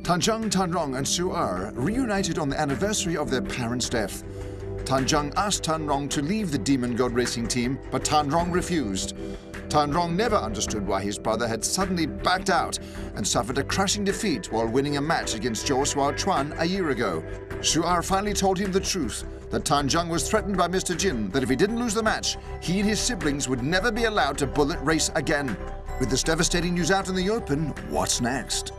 Tanjung, Tanrong, and Su'er reunited on the anniversary of their parents' death. Tanjung asked Tanrong to leave the demon god racing team, but Tanrong refused. Tanrong never understood why his brother had suddenly backed out and suffered a crushing defeat while winning a match against Joshua Chuan a year ago. Su'er finally told him the truth, that Tanjung was threatened by Mr. Jin, that if he didn't lose the match, he and his siblings would never be allowed to bullet race again. With this devastating news out in the open, what's next?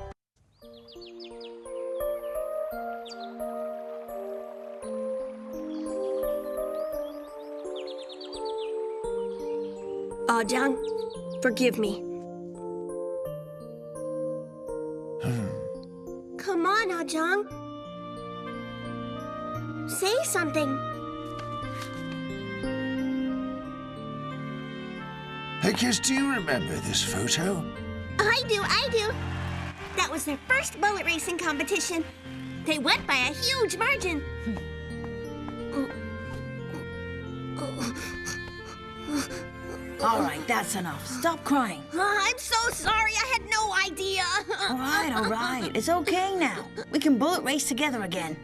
Jung, forgive me. Come on, Jung. Say something. Hey kids, do you remember this photo? I do. That was their first bullet racing competition. They went by a huge margin. All right, that's enough. Stop crying. I'm so sorry. I had no idea. All right. It's okay now. We can bullet race together again.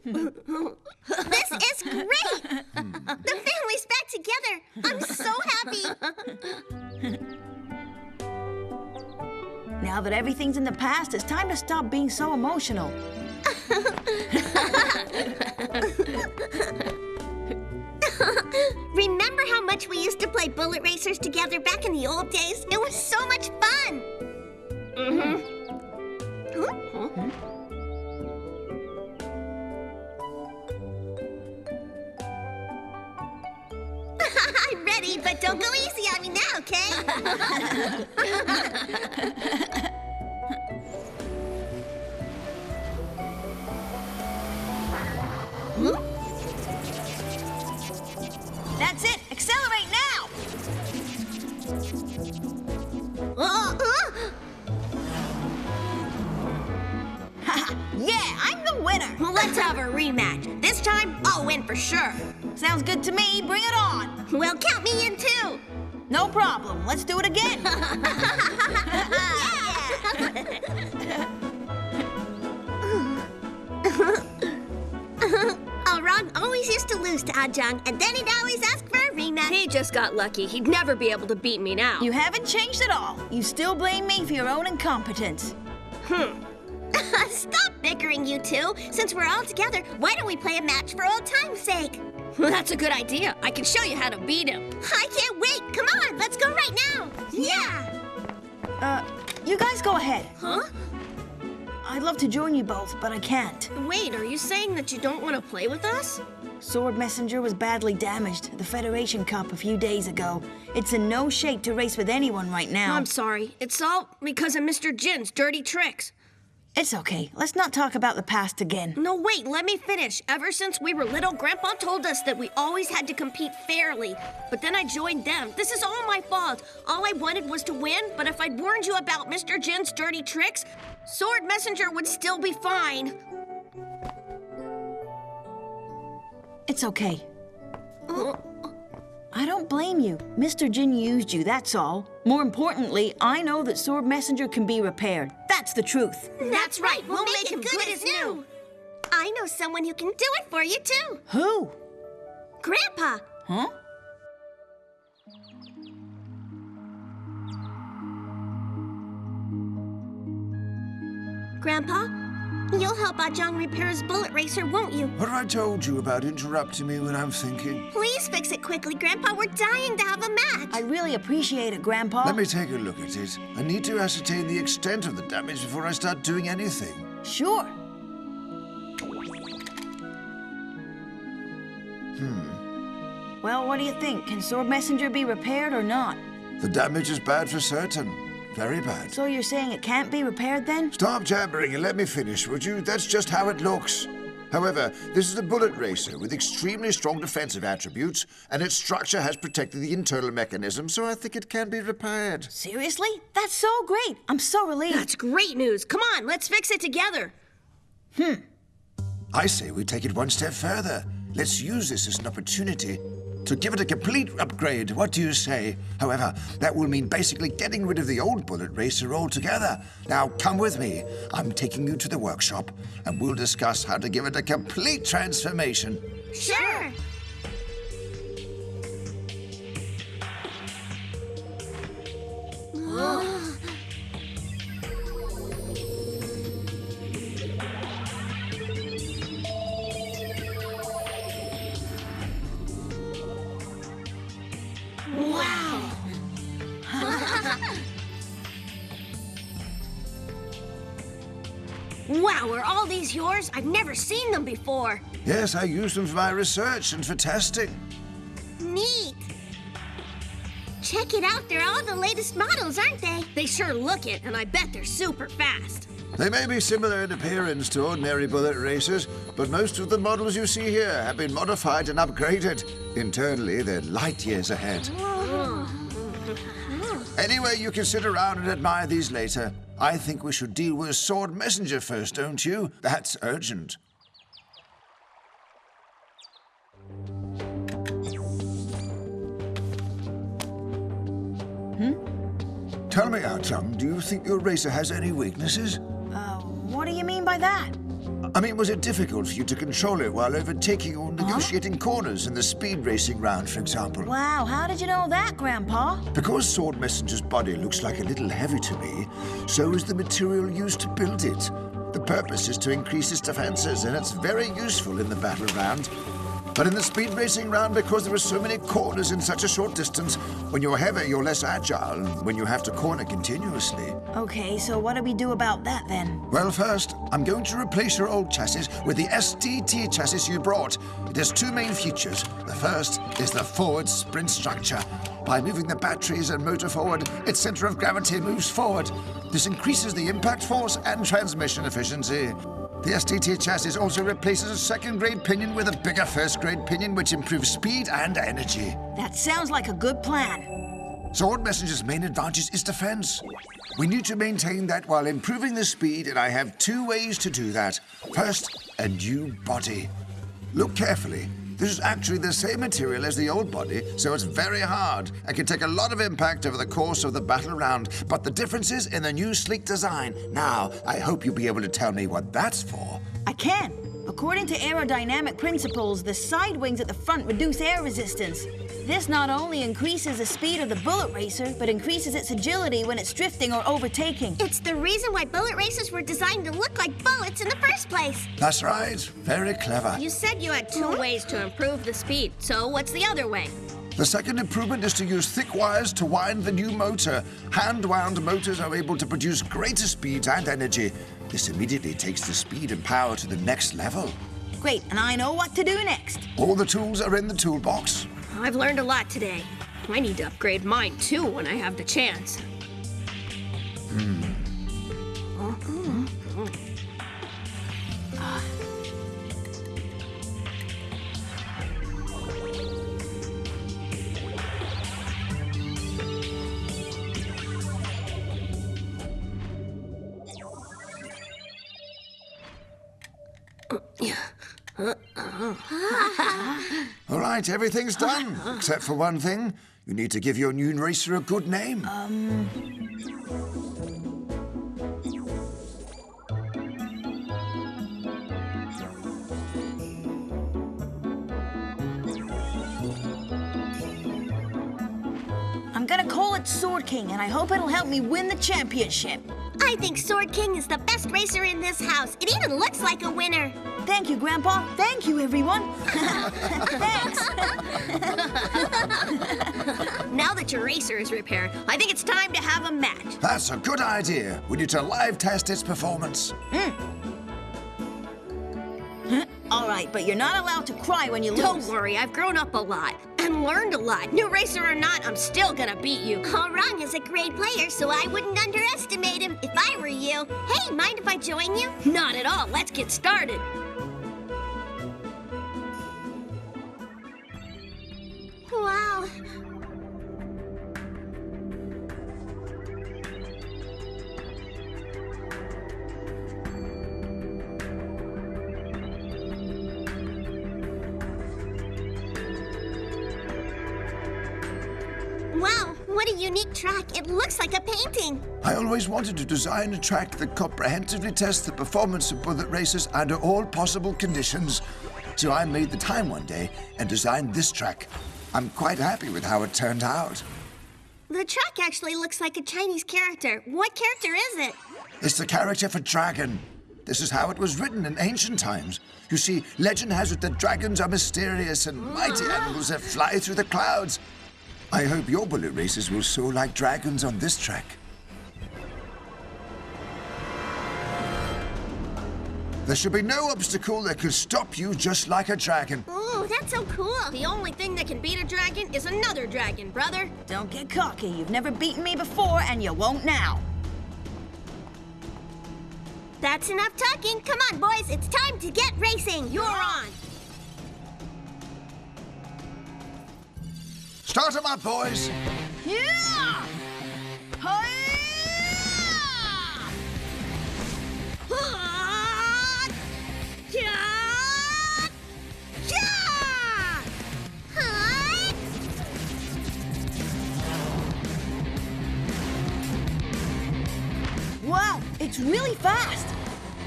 This is great. The family's back together. I'm so happy. Now that everything's in the past, it's time to stop being so emotional. Remember how much we used to play bullet racers together back in the old days? It was so much fun. I'm ready, but don't go easy on me now, okay? That's it. Accelerate now. Yeah, I'm the winner. Well, let's have a rematch. This time, I'll win for sure. Sounds good to me. Bring it on. Well, count me in too. No problem. Let's do it again. Ron always used to lose to Ajang, and then he'd always ask for a rematch. He just got lucky. He'd never be able to beat me now. You haven't changed at all. You still blame me for your own incompetence. Stop bickering, you two. Since we're all together, why don't we play a match for old time's sake? That's a good idea. I can show you how to beat him. I can't wait. Come on, let's go right now. Yeah. You guys go ahead. Huh? I'd love to join you both, but I can't. Wait, are you saying that you don't want to play with us? Sword Messenger was badly damaged at the Federation Cup a few days ago. It's in no shape to race with anyone right now. I'm sorry. It's all because of Mr. Jin's dirty tricks. It's okay. Let's not talk about the past again. No, wait, let me finish. Ever since we were little, Grandpa told us that we always had to compete fairly. But then I joined them. This is all my fault. All I wanted was to win, but if I'd warned you about Mr. Jin's dirty tricks, Sword Messenger would still be fine. It's okay. I don't blame you. Mr. Jin used you, that's all. More importantly, I know that Sword Messenger can be repaired. That's the truth. That's right. We'll make him good as new. I know someone who can do it for you, too. Who? Grandpa. Huh? Grandpa, you'll help Ajang repair his bullet racer, won't you? What I told you about interrupting me when I'm thinking? Please fix it quickly, Grandpa. We're dying to have a match. I really appreciate it, Grandpa. Let me take a look at it. I need to ascertain the extent of the damage before I start doing anything. Sure. Well, what do you think? Can Sword Messenger be repaired or not? The damage is bad for certain. Very bad. So you're saying it can't be repaired then? Stop jabbering and let me finish, would you? That's just how it looks. However, this is a bullet racer with extremely strong defensive attributes, and its structure has protected the internal mechanism, so I think it can be repaired. Seriously? That's so great. I'm so relieved. That's great news. Come on, let's fix it together. I say we take it one step further. Let's use this as an opportunity to give it a complete upgrade. What do you say? However, that will mean basically getting rid of the old bullet racer altogether. Now, come with me. I'm taking you to the workshop, and we'll discuss how to give it a complete transformation. Sure. Wow! Wow, are all these yours? I've never seen them before. Yes, I used them for my research and for testing. Neat. Check it out. They're all the latest models, aren't they? They sure look it, and I bet they're super fast. They may be similar in appearance to ordinary bullet racers, but most of the models you see here have been modified and upgraded. Internally, they're light years ahead. Anyway, you can sit around and admire these later. I think we should deal with Sword Messenger first, don't you? That's urgent. Tell me, Chum, do you think your racer has any weaknesses? What do you mean by that? I mean, was it difficult for you to control it while overtaking or negotiating corners in the speed racing round, for example? Wow, how did you know that, Grandpa? Because Sword Messenger's body looks like a little heavy to me, so is the material used to build it. The purpose is to increase its defenses, and it's very useful in the battle round. But in the speed racing round, because there are so many corners in such a short distance, when you're heavy, you're less agile when you have to corner continuously. Okay, so what do we do about that then? Well, first, I'm going to replace your old chassis with the STT chassis you brought. It has two main features. The first is the forward sprint structure. By moving the batteries and motor forward, its center of gravity moves forward. This increases the impact force and transmission efficiency. The STT chassis also replaces a second-grade pinion with a bigger first-grade pinion, which improves speed and energy. That sounds like a good plan. Sword Messenger's main advantage is defense. We need to maintain that while improving the speed, and I have two ways to do that. First, a new body. Look carefully. This is actually the same material as the old body, so it's very hard and can take a lot of impact over the course of the battle round. But the difference is in the new sleek design. Now, I hope you'll be able to tell me what that's for. I can. According to aerodynamic principles, the side wings at the front reduce air resistance. This not only increases the speed of the bullet racer, but increases its agility when it's drifting or overtaking. It's the reason why bullet racers were designed to look like bullets in the first place. That's right. Very clever. You said you had two ways to improve the speed, so what's the other way? The second improvement is to use thick wires to wind the new motor. Hand-wound motors are able to produce greater speeds and energy. This immediately takes the speed and power to the next level. Great, and I know what to do next. All the tools are in the toolbox. I've learned a lot today. I need to upgrade mine, too, when I have the chance. All right, everything's done. Except for one thing. You need to give your new racer a good name. I'm gonna call it Sword King, and I hope it'll help me win the championship. I think Sword King is the best racer in this house. It even looks like a winner. Thank you, Grandpa. Thank you, everyone. Thanks. Now that your racer is repaired, I think it's time to have a match. That's a good idea. We need to live test its performance. All right, but you're not allowed to cry when you lose. Don't worry, I've grown up a lot and learned a lot. New racer or not, I'm still gonna beat you. Orang is a great player, so I wouldn't underestimate him if I were you. Hey, mind if I join you? Not at all. Let's get started. Wow. a unique track. It looks like a painting. I always wanted to design a track that comprehensively tests the performance of bullet racers under all possible conditions. So I made the time one day and designed this track. I'm quite happy with how it turned out. The track actually looks like a Chinese character. What character is it? It's the character for dragon. This is how it was written in ancient times. You see, legend has it that dragons are mysterious and mighty animals that fly through the clouds. I hope your bullet racers will soar like dragons on this track. There should be no obstacle that could stop you just like a dragon. Ooh, that's so cool. The only thing that can beat a dragon is another dragon, brother. Don't get cocky. You've never beaten me before, and you won't now. That's enough talking. Come on, boys. It's time to get racing. You're on. Start 'em up, boys. Yeah! Hi-ya! Wow, it's really fast.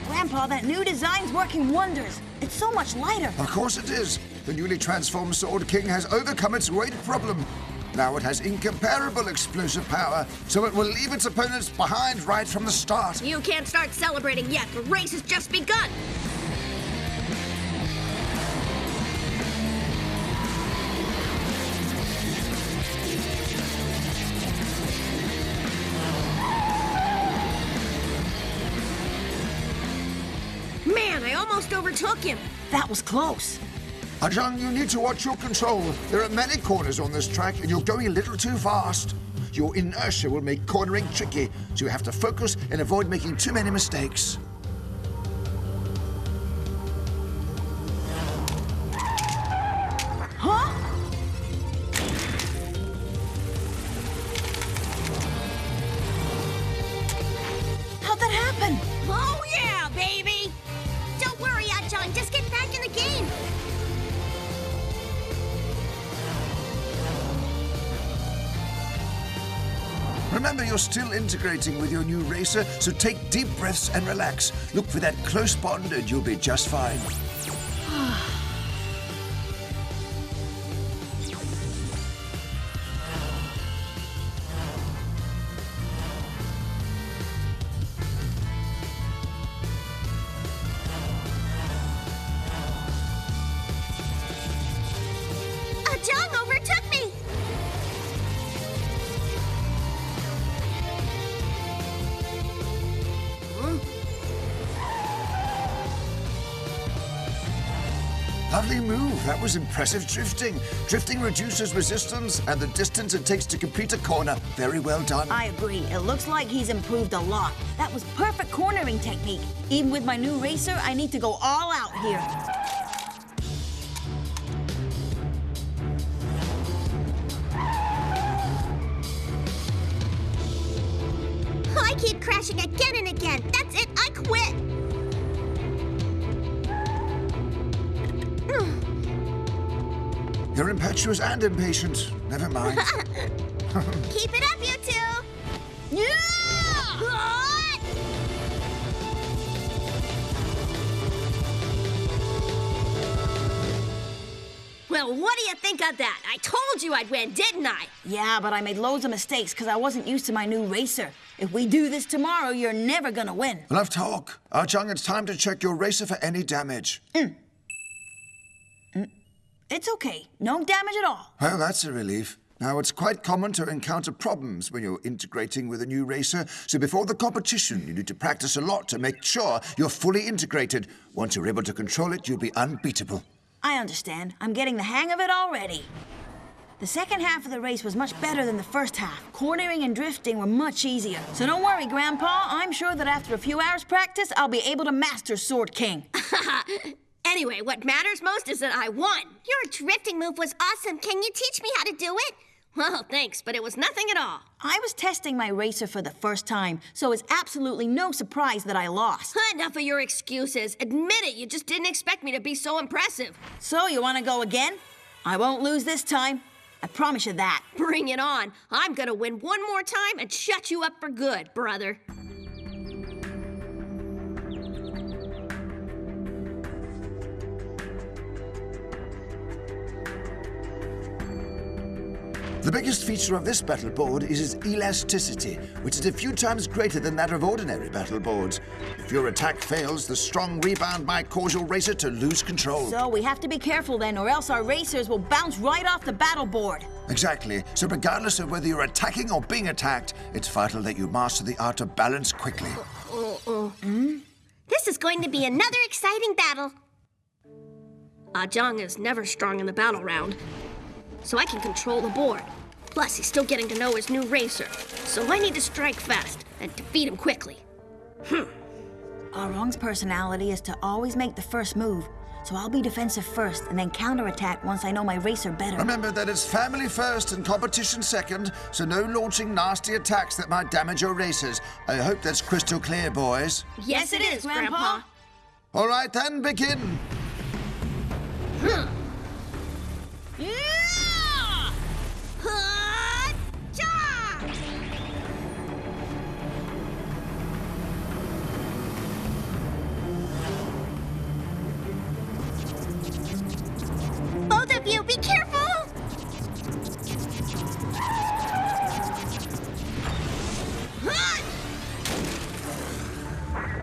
Grandpa, that new design's working wonders. It's so much lighter. Of course it is. The newly transformed Sword King has overcome its weight problem. Now it has incomparable explosive power, so it will leave its opponents behind right from the start. You can't start celebrating yet. The race has just begun. Man, I almost overtook him. That was close. Ajang, you need to watch your control. There are many corners on this track, and you're going a little too fast. Your inertia will make cornering tricky, so you have to focus and avoid making too many mistakes. Huh? How'd that happen? Oh, yeah, baby. Don't worry, John. Just get back in the game. Remember, you're still integrating with your new racer, so take deep breaths and relax. Look for that close bond and you'll be just fine. John overtook me. Lovely move. That was impressive drifting. Drifting reduces resistance and the distance it takes to complete a corner. Very well done. I agree. It looks like he's improved a lot. That was perfect cornering technique. Even with my new racer, I need to go all out here. I keep crashing again and again. That's it. I quit. You're impetuous and impatient. Never mind. Keep it up, you two. Yeah! What? Well, what do you think of that? I told you I'd win, didn't I? Yeah, but I made loads of mistakes because I wasn't used to my new racer. If we do this tomorrow, you're never gonna win. Enough talk. Archung, it's time to check your racer for any damage. It's okay. No damage at all. Well, that's a relief. Now, it's quite common to encounter problems when you're integrating with a new racer, so before the competition, you need to practice a lot to make sure you're fully integrated. Once you're able to control it, you'll be unbeatable. I understand. I'm getting the hang of it already. The second half of the race was much better than the first half. Cornering and drifting were much easier. So don't worry, Grandpa. I'm sure that after a few hours practice, I'll be able to master Sword King. Anyway, what matters most is that I won. Your drifting move was awesome. Can you teach me how to do it? Well, thanks, but it was nothing at all. I was testing my racer for the first time, so it's absolutely no surprise that I lost. Enough of your excuses. Admit it, you just didn't expect me to be so impressive. So, you want to go again? I won't lose this time. I promise you that. Bring it on. I'm gonna win one more time and shut you up for good, brother. The biggest feature of this battle board is its elasticity, which is a few times greater than that of ordinary battle boards. If your attack fails, the strong rebound might cause your racer to lose control. So we have to be careful then, or else our racers will bounce right off the battle board. Exactly. So regardless of whether you're attacking or being attacked, it's vital that you master the art of balance quickly. This is going to be another exciting battle. Zhang is never strong in the battle round, so I can control the board. Plus, he's still getting to know his new racer, so I need to strike fast and defeat him quickly. Arong's personality is to always make the first move, so I'll be defensive first and then counterattack once I know my racer better. Remember that it's family first and competition second, so no launching nasty attacks that might damage your racers. I hope that's crystal clear, boys. Yes, it is, Grandpa. All right, then, begin. Yeah! Both of you, be careful!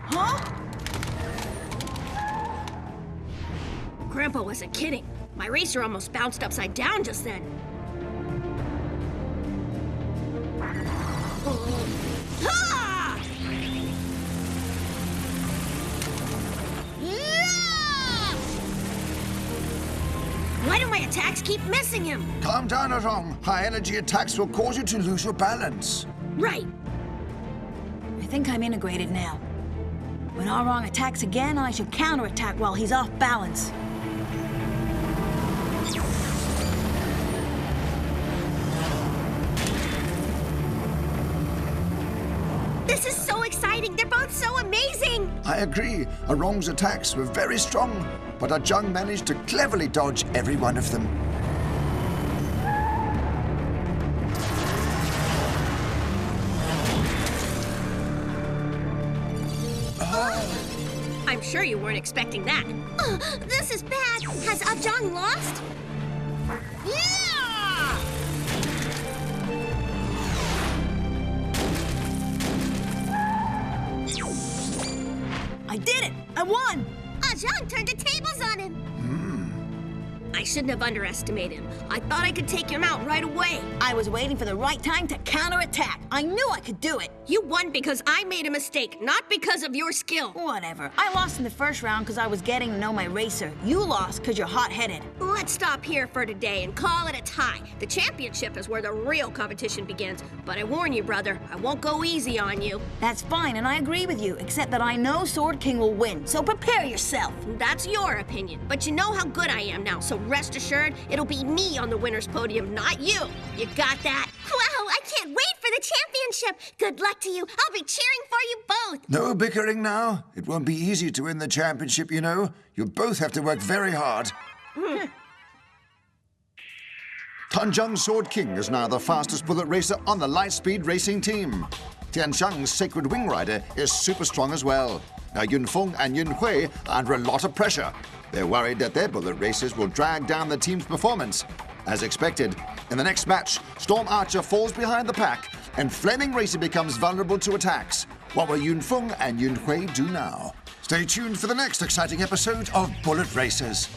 Huh? Grandpa wasn't kidding. My racer almost bounced upside down just then. Ah! Why do my attacks keep missing him? Calm down, Arong. High energy attacks will cause you to lose your balance. Right. I think I'm integrated now. When Arong attacks again, I should counterattack while he's off balance. This is so exciting! They're both so amazing! I agree. Arong's attacks were very strong, but Zhang managed to cleverly dodge every one of them. I'm sure you weren't expecting that. This is bad! Has Zhang lost? Yeah! I did it! I won! Zhang turned the tables on him! I shouldn't have underestimated him. I thought I could take him out right away. I was waiting for the right time to counterattack. I knew I could do it. You won because I made a mistake, not because of your skill. Whatever. I lost in the first round because I was getting to know my racer. You lost because you're hot-headed. Let's stop here for today and call it a tie. The championship is where the real competition begins. But I warn you, brother, I won't go easy on you. That's fine, and I agree with you, except that I know Sword King will win, so prepare yourself. That's your opinion, but you know how good I am now, so rest assured, it'll be me on the winner's podium, not you. You got that? Wow, I can't wait for the championship! Good luck to you. I'll be cheering for you both! No bickering now. It won't be easy to win the championship, you know. You both have to work very hard. Tanzhang's Sword King is now the fastest bullet racer on the Lightspeed racing team. Tianshang's Sacred Wing Rider is super strong as well. Now Yunfeng and Yunhui are under a lot of pressure. They're worried that their bullet races will drag down the team's performance. As expected, in the next match, Storm Archer falls behind the pack and Flaming Racer becomes vulnerable to attacks. What will Yunfeng and Yunhui do now? Stay tuned for the next exciting episode of Bullet Racers.